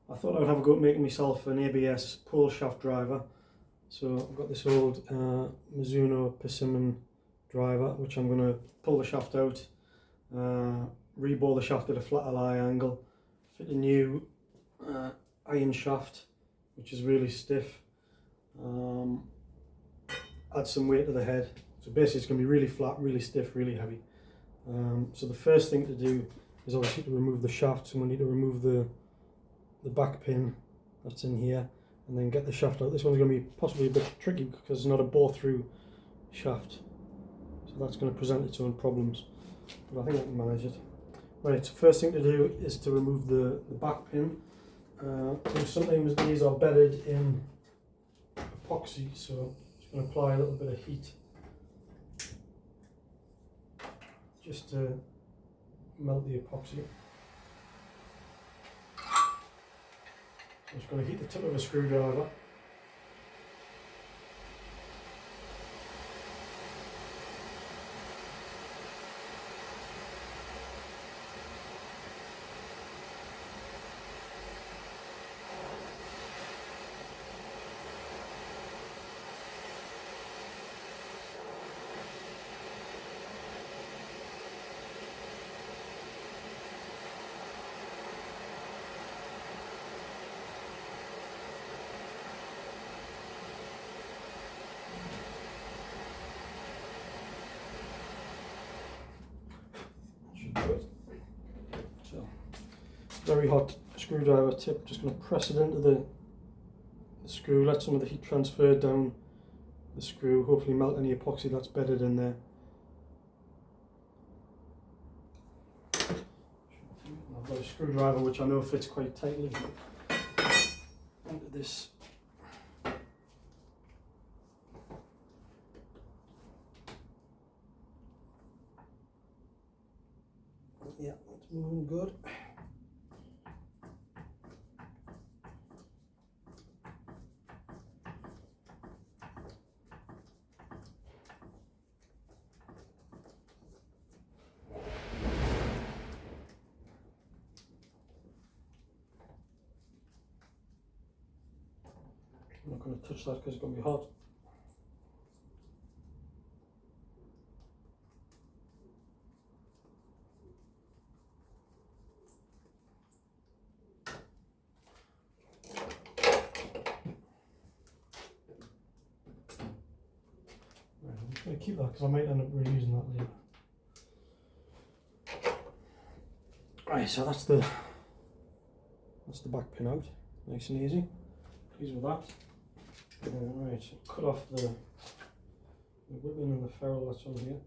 I thought I'd have a go at making myself an ABS pole shaft driver. So I've got this old Mizuno Persimmon driver, which I'm going to pull the shaft out, rebore the shaft at a flat lie angle, fit a new iron shaft, which is really stiff, add some weight to the head. So basically it's going to be really flat, really stiff, really heavy. So the first thing to do is obviously to remove the shaft. So we need to remove the back pin that's in here and then get the shaft out. This one's going to be possibly a bit tricky because it's not a bore through shaft. So that's going to present its own problems, but I think I can manage it. Right, so first thing to do is to remove the back pin. Sometimes these are bedded in epoxy, so I'm just going to apply a little bit of heat just to melt the epoxy. I'm just going to heat the tip of a screwdriver. So, very hot screwdriver tip, just going to press it into the screw, let some of the heat transfer down the screw, hopefully melt any epoxy that's bedded in there. I've got a screwdriver which I know fits quite tightly into this. Yeah, it's moving good. I'm not going to touch that because it's going to be hot. Right, I'm just going to keep that because I might end up reusing that later. Right, so that's the back pin out, nice and easy. Pleased with that. Right, so cut off the whipping and the ferrule that's on here.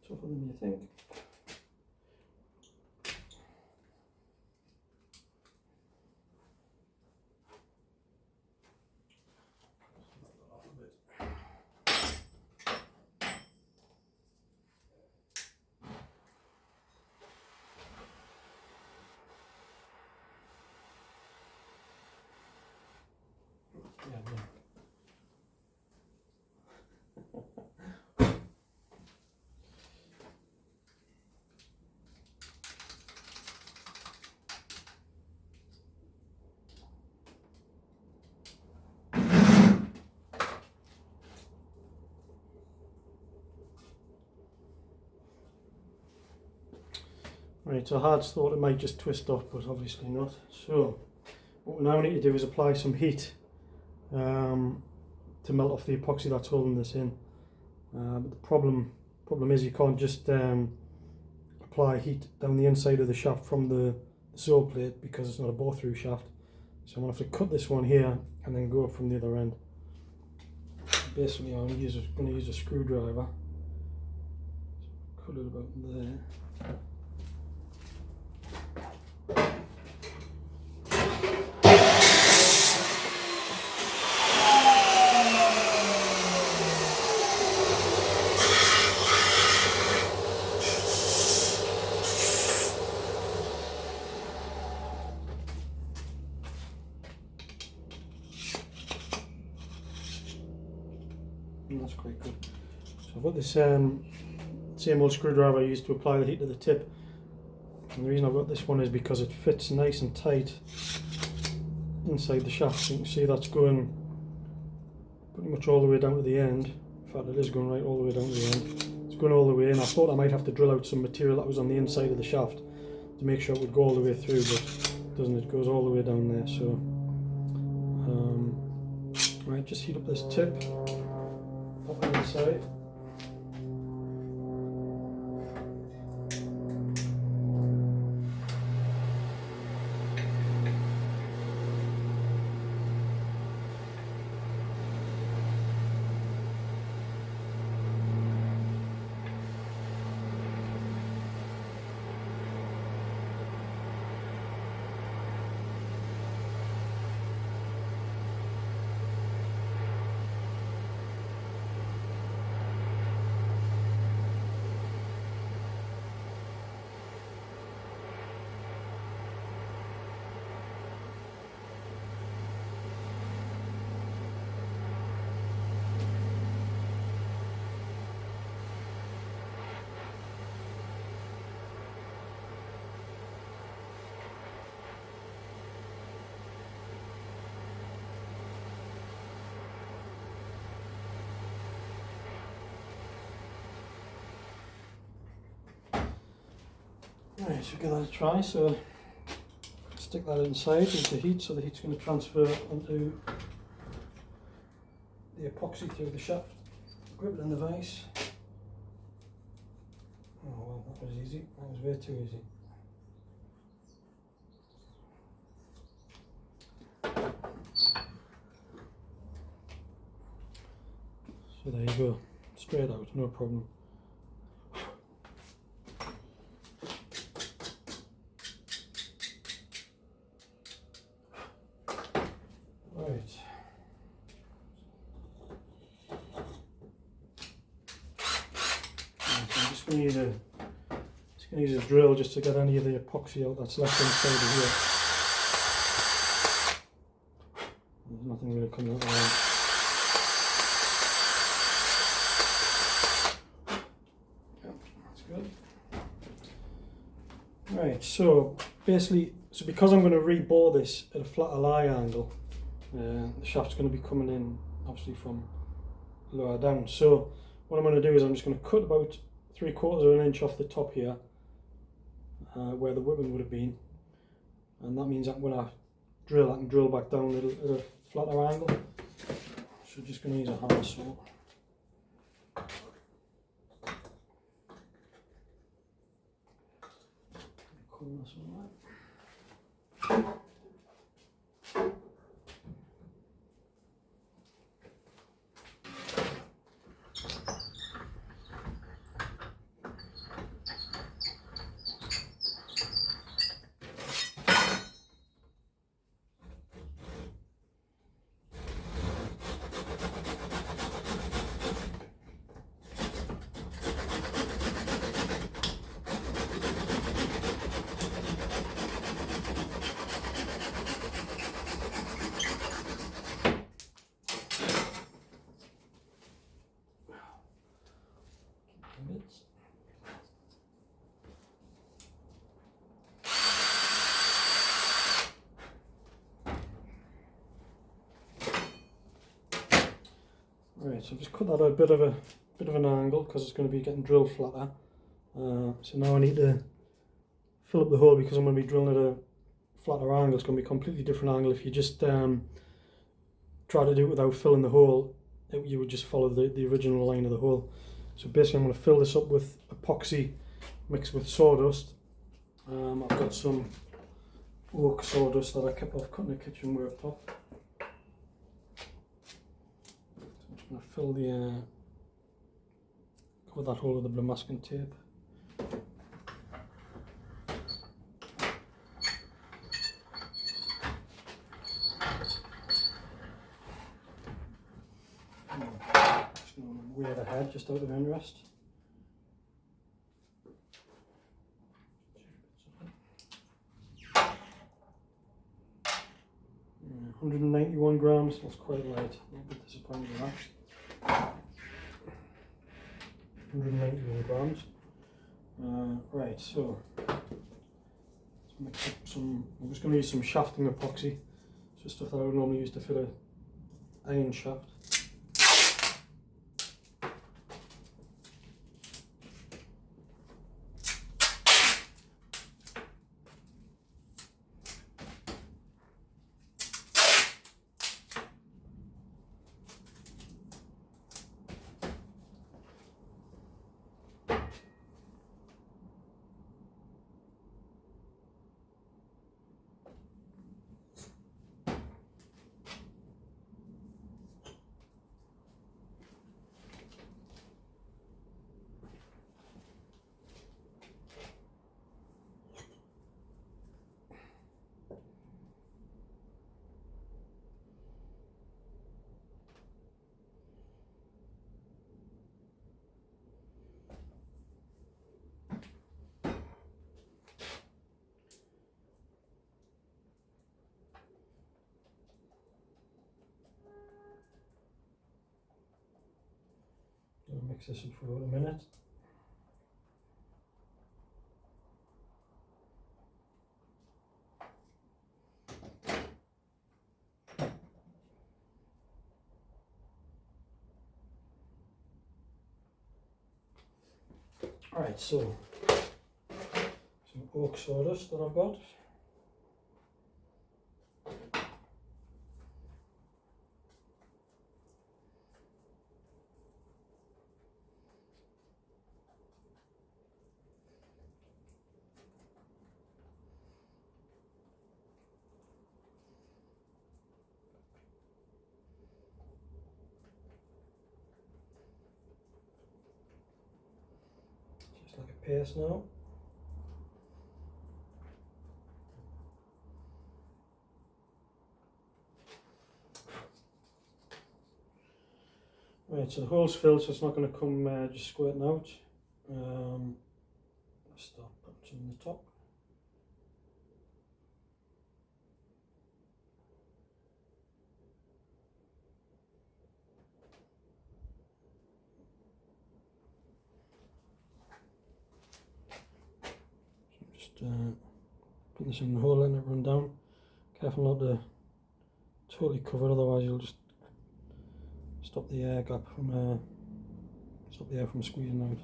Tougher than you think. Right, so I had thought it might just twist off, but obviously not. So what we now need to do is apply some heat to melt off the epoxy that's holding this in. But the problem is you can't just apply heat down the inside of the shaft from the saw plate because it's not a bore through shaft. So I'm going to have to cut this one here and then go up from the other end. Basically I'm going to use a screwdriver. Cut it about there. That's quite good. So I've got this same old screwdriver I used to apply the heat to the tip, and the reason I've got this one is because it fits nice and tight inside the shaft. So you can see that's going pretty much all the way down to the end. In fact, it is going right all the way down to the end. It's going all the way in. I thought I might have to drill out some material that was on the inside of the shaft to make sure it would go all the way through, but it doesn't. It goes all the way down there. So right, just heat up this tip. Pop it inside. Right, so give that a try. So stick that inside into heat, so the heat's going to transfer onto the epoxy through the shaft. Grip it in the vise. Oh well, that was easy. That was way too easy. So there you go, straight out, no problem. Right. So I'm just going to use a drill just to get any of the epoxy out that's left inside of here. There's nothing really coming out around. Right, so basically, because I'm going to rebore this at a flatter lie angle, the shaft's going to be coming in obviously from lower down. So what I'm going to do is I'm just going to cut about 3/4 of an inch off the top here, where the whipping would have been, and that means that when I can drill back down at a flatter angle. So just going to use a hammer saw. This one right. Right, so I've just cut that at a bit of an angle because it's going to be getting drilled flatter. So now I need to fill up the hole, because I'm going to be drilling at a flatter angle. It's going to be a completely different angle. If you just try to do it without filling the hole, you would just follow the original line of the hole. So basically I'm going to fill this up with epoxy mixed with sawdust. I've got some oak sawdust that I kept off cutting the kitchen worktop. So I'm just going to fill the cover that hole with the blue masking tape. Just going to weigh the head just out of interest. 191 grams, that's quite light. A little bit disappointed with that. 191 grams. Right, so let's mix up some. I'm just going to use some shafting epoxy. It's just stuff that I would normally use to fit an iron shaft. I'll mix this up for about a minute. Alright, so some oak sawdust that I've got. Just like a paste now. Right, so the hole's filled, so it's not going to come just squirting out. Let's start putting some in the top. So just putting this in the hole, letting it run down. Careful not to totally cover it, otherwise you'll just stop the air gap from stop the air from squeezing out.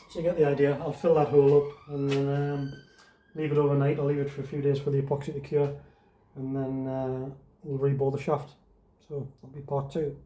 So you get the idea. I'll fill that hole up and then leave it overnight. I'll leave it for a few days for the epoxy to cure, and then we'll rebore the shaft. So that'll be part 2.